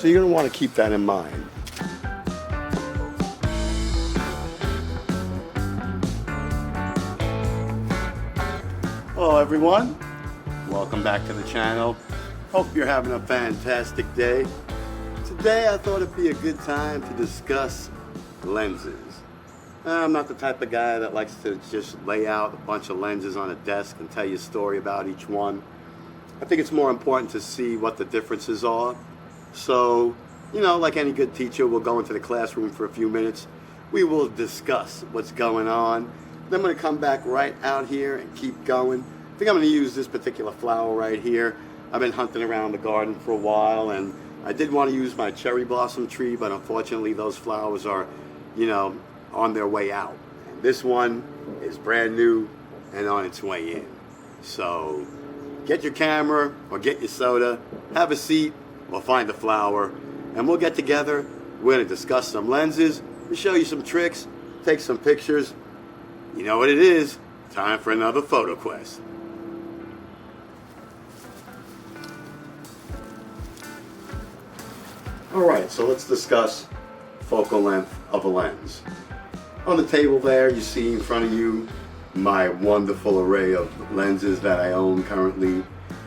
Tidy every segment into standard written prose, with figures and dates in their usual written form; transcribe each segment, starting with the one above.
So you're going to want to keep that in mind. Hello everyone, welcome back to the channel. Hope you're having a fantastic day. Today I thought it'd be a good time to discuss lenses. I'm not the type of guy that likes to just lay out a bunch of lenses on a desk and tell you a story about each one. I think it's more important to see what the differences are. So, you know, like any good teacher, we'll go into the classroom for a few minutes. We will discuss what's going on. Then I'm going to come back right out here and keep going. I think I'm going to use this particular flower right here. I've been hunting around the garden for a while, and I did want to use my cherry blossom tree, but unfortunately those flowers are, you know, on their way out. And this one is brand new and on its way in. So get your camera or get your soda, have a seat, or find a flower, and we'll get together. We're going to discuss some lenses, we'll show you some tricks, take some pictures. You know what it is, time for another photo quest. Alright, so let's discuss focal length of a lens. On the table there, you see in front of you my wonderful array of lenses that I own currently.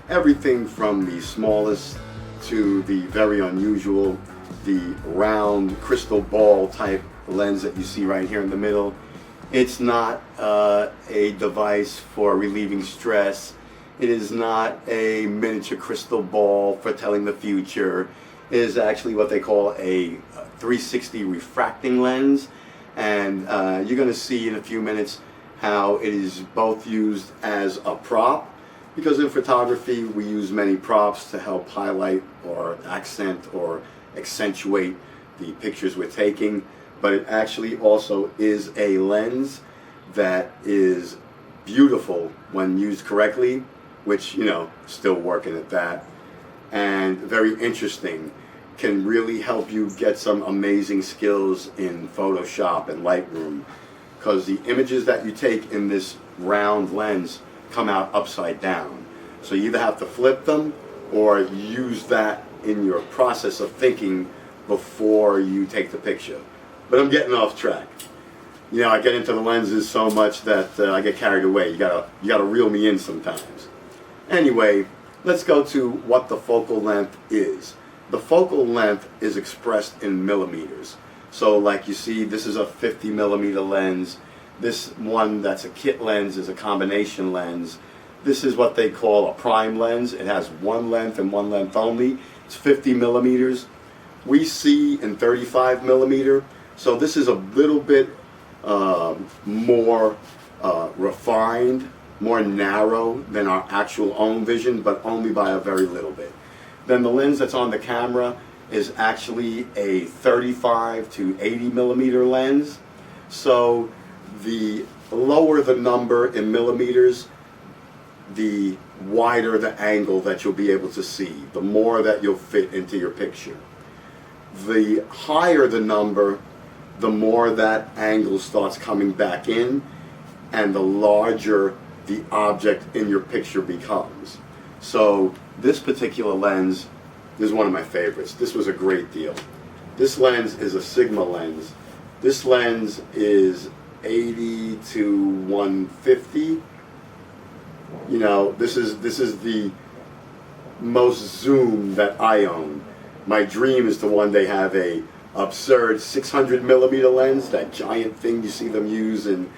Everything from the smallest to the very unusual, the round crystal ball type lens that you see right here in the middle. It's not a device for relieving stress. It is not a miniature crystal ball for telling the future. It is actually what they call a 360 refracting lens, and you're going to see in a few minutes how it is both used as a prop, because in photography we use many props to help highlight or accent or accentuate the pictures we're taking, but it actually also is a lens that is beautiful when used correctly, which, you know, still working at that, and very interesting. Can really help you get some amazing skills in Photoshop and Lightroom, because the images that you take in this round lens come out upside down. So you either have to flip them or use that in your process of thinking before you take the picture. But I'm getting off track. You know, I get into the lenses so much that I get carried away. You gotta reel me in sometimes. Anyway, let's go to what the focal length is. The focal length is expressed in millimeters. So like you see, this is a 50 millimeter lens. This one that's a kit lens is a combination lens. This is what they call a prime lens. It has one length and one length only. It's 50 millimeters. We see in 35 millimeter. So this is a little bit more refined, more narrow than our actual own vision, but only by a very little bit. Then the lens that's on the camera is actually a 35 to 80 millimeter lens. So the lower the number in millimeters, the wider the angle that you'll be able to see, the more that you'll fit into your picture. The higher the number, the more that angle starts coming back in, and the larger the object in your picture becomes. So this particular lens is one of my favorites. This was a great deal. This lens is a Sigma lens. This lens is 80 to 150. You know, this is the most zoom that I own. My dream is to one day have a absurd 600 millimeter lens, that giant thing you see them use in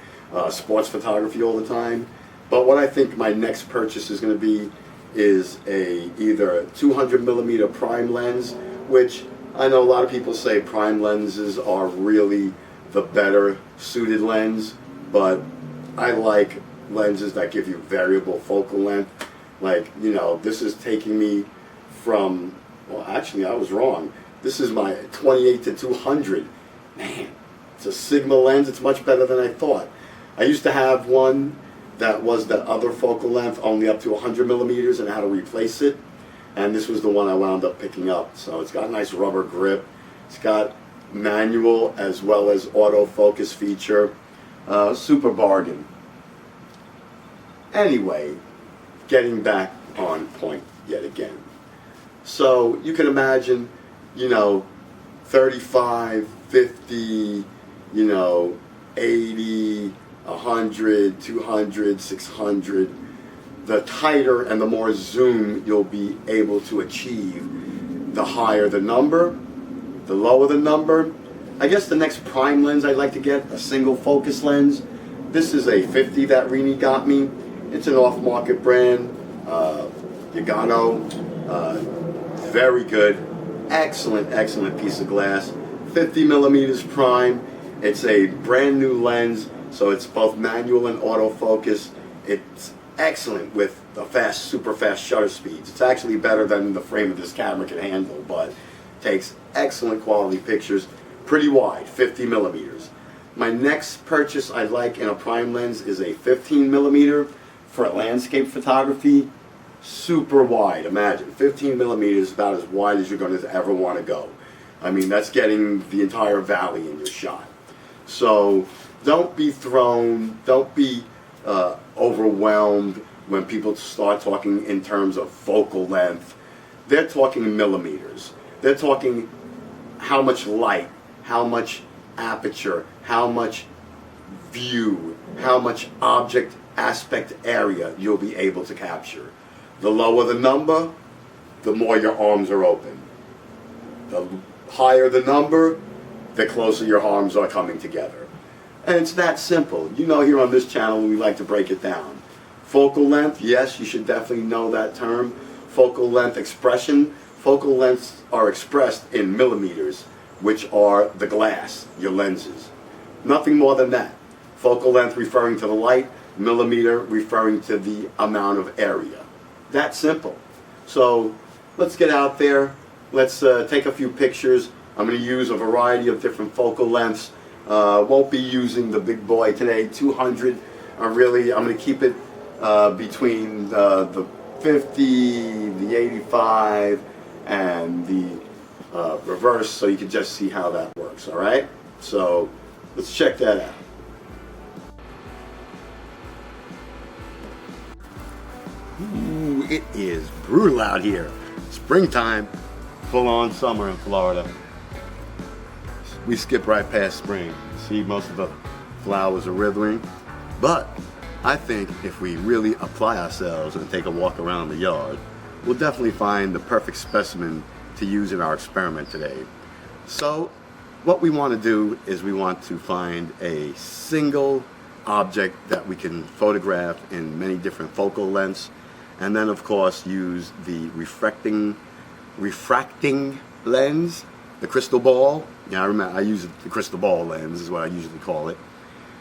sports photography all the time. But what I think my next purchase is going to be is either a 200 millimeter prime lens, which I know a lot of people say prime lenses are really the better suited lens, but I like lenses that give you variable focal length. Like, you know, this is taking me from, well, actually I was wrong. This is my 28 to 200. Man, it's a Sigma lens. It's much better than I thought. I used to have one that was the other focal length, only up to 100 millimeters, and I had to replace it. And this was the one I wound up picking up. So it's got a nice rubber grip. It's got manual as well as autofocus feature. Super bargain. Anyway, getting back on point yet again. So you can imagine you know, 35, 50, you know, 80, 100, 200, 600. The tighter and the more zoom you'll be able to achieve, the higher the number, the lower the number. I guess the next prime lens I'd like to get, a single focus lens. This is a 50 that Rini got me. It's an off-market brand, Yagano. Very good, excellent piece of glass. 50 millimeters prime. It's a brand new lens, so it's both manual and autofocus. It's excellent with the super fast shutter speeds. It's actually better than the frame of this camera can handle, but takes excellent quality pictures. Pretty wide, 50 millimeters. My next purchase I'd like in a prime lens is a 15 millimeter for landscape photography. Super wide, imagine. 15 millimeters, about as wide as you're going to ever want to go. I mean, that's getting the entire valley in your shot. So don't be thrown, don't be overwhelmed when people start talking in terms of focal length. They're talking millimeters. They're talking how much light, how much aperture, how much view, how much object aspect area you'll be able to capture. The lower the number, the more your arms are open. The higher the number, the closer your arms are coming together. And it's that simple. You know, here on this channel we like to break it down. Focal length, yes, you should definitely know that term. Focal length expression. Focal lengths are expressed in millimeters, which are the glass, your lenses. Nothing more than that. Focal length referring to the light, millimeter referring to the amount of area. That simple. So let's get out there. Let's take a few pictures. I'm going to use a variety of different focal lengths. Won't be using the big boy today, 200. I'm going to keep it between the 50, the 85, and the reverse, so you can just see how that works, all right? So let's check that out. Ooh, it is brutal out here. Springtime, full on summer in Florida. We skip right past spring. See, most of the flowers are withering. But I think if we really apply ourselves and take a walk around the yard, we'll definitely find the perfect specimen to use in our experiment today. So what we want to do is we want to find a single object that we can photograph in many different focal lengths, and then of course use the refracting lens, the crystal ball. Yeah, I remember I use the crystal ball lens is what I usually call it.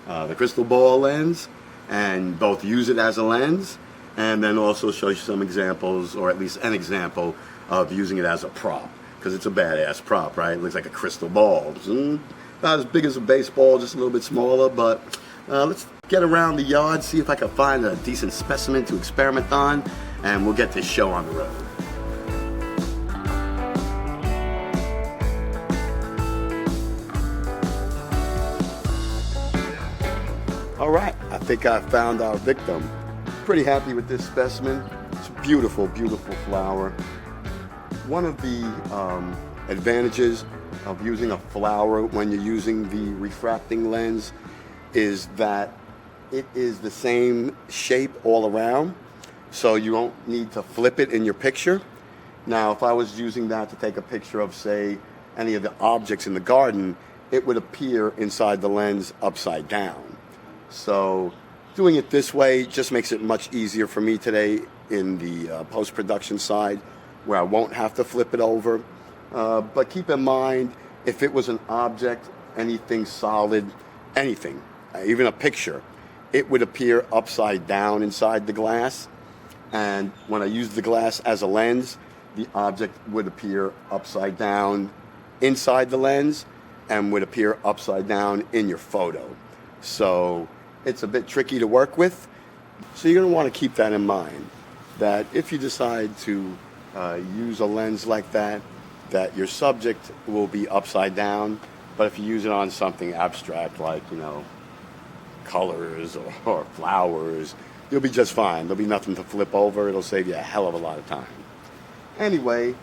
The crystal ball lens, and both use it as a lens and then also show you some examples, or at least an example of using it as a prop, because it's a badass prop, right? It looks like a crystal ball. It's not as big as a baseball, just a little bit smaller, but let's get around the yard, see if I can find a decent specimen to experiment on, and we'll get this show on the road. All right, I think I found our victim. Pretty happy with this specimen. It's a beautiful, beautiful flower. One of the advantages of using a flower when you're using the refracting lens is that it is the same shape all around, so you don't need to flip it in your picture. Now, if I was using that to take a picture of, say, any of the objects in the garden, it would appear inside the lens upside down. So doing it this way just makes it much easier for me today in the post-production side, where I won't have to flip it over. But keep in mind, if it was an object, anything solid, anything, even a picture, it would appear upside down inside the glass. And when I use the glass as a lens, the object would appear upside down inside the lens and would appear upside down in your photo. So it's a bit tricky to work with. So you're going to want to keep that in mind, that if you decide to use a lens like that, that your subject will be upside down. But if you use it on something abstract like, you know, colors or flowers, you'll be just fine. There'll be nothing to flip over. It'll save you a hell of a lot of time. Anyway,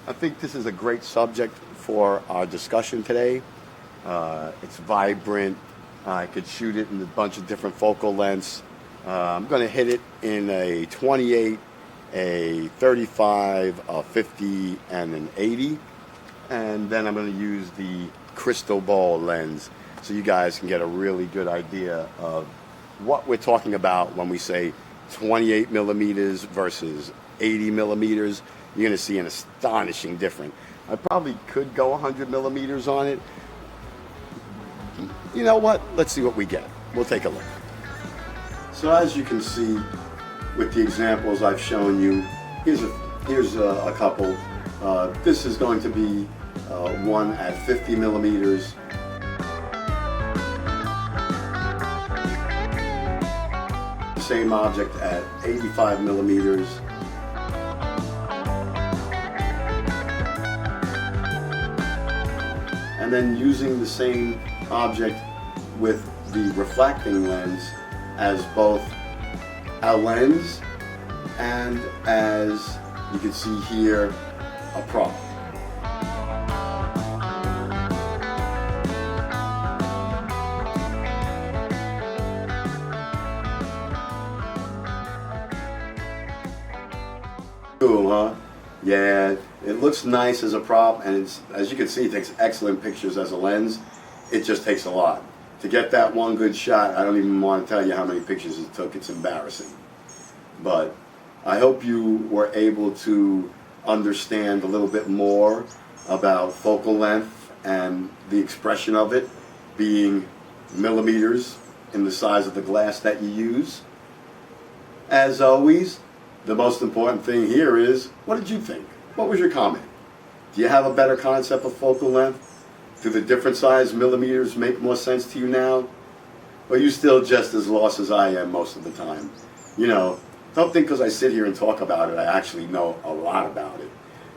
I think this is a great subject for our discussion today. It's vibrant. I could shoot it in a bunch of different focal lengths. I'm going to hit it in a 28, a 35, a 50, and an 80. And then I'm going to use the crystal ball lens so you guys can get a really good idea of what we're talking about when we say 28 millimeters versus 80 millimeters. You're going to see an astonishing difference. I probably could go 100 millimeters on it. You know what? Let's see what we get. We'll take a look. So as you can see with the examples I've shown you, here's a couple. This is going to be one at 50 millimeters. Same object at 85 millimeters. And then using the same object with the refracting lens as both a lens and, as you can see here, a prop. Cool, huh? Yeah, it looks nice as a prop, and it's, as you can see, it takes excellent pictures as a lens. It just takes a lot. To get that one good shot, I don't even want to tell you how many pictures it took. It's embarrassing. But I hope you were able to understand a little bit more about focal length and the expression of it being millimeters in the size of the glass that you use. As always, the most important thing here is, what did you think? What was your comment? Do you have a better concept of focal length? Do the different size millimeters make more sense to you now? Or are you still just as lost as I am most of the time? You know, don't think because I sit here and talk about it, I actually know a lot about it.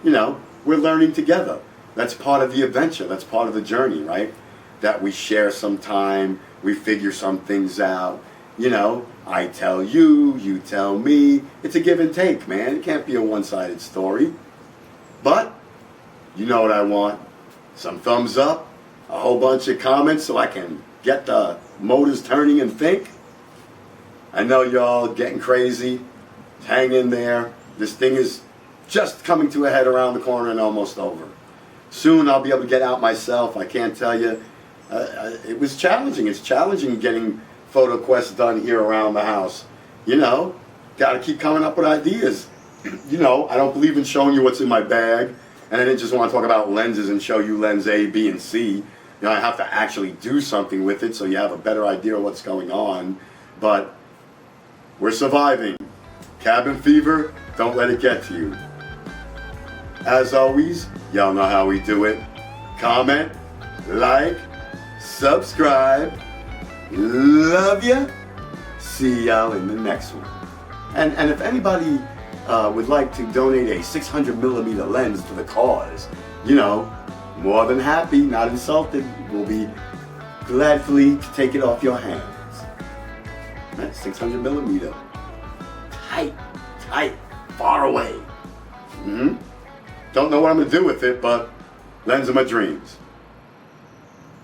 You know, we're learning together. That's part of the adventure. That's part of the journey, right? That we share some time, we figure some things out. You know, I tell you, you tell me. It's a give and take, man. It can't be a one-sided story. But, you know what I want? Some thumbs up, a whole bunch of comments so I can get the motors turning and think. I know y'all getting crazy. Hang in there. This thing is just coming to a head around the corner and almost over. Soon I'll be able to get out myself. I can't tell you. It was challenging. It's challenging getting photo quests done here around the house. You know, got to keep coming up with ideas. You know, I don't believe in showing you what's in my bag. And I didn't just want to talk about lenses and show you lens A, B, and C. You know, I have to actually do something with it so you have a better idea of what's going on. But we're surviving. Cabin fever, don't let it get to you. As always, y'all know how we do it. Comment, like, subscribe. Love ya. See y'all in the next one. And if anybody would like to donate a 600 millimeter lens to the cause, you know, more than happy, not insulted, we'll be gladly to take it off your hands. That's 600 millimeter. Tight, far away. Don't know what I'm going to do with it, but lens of my dreams.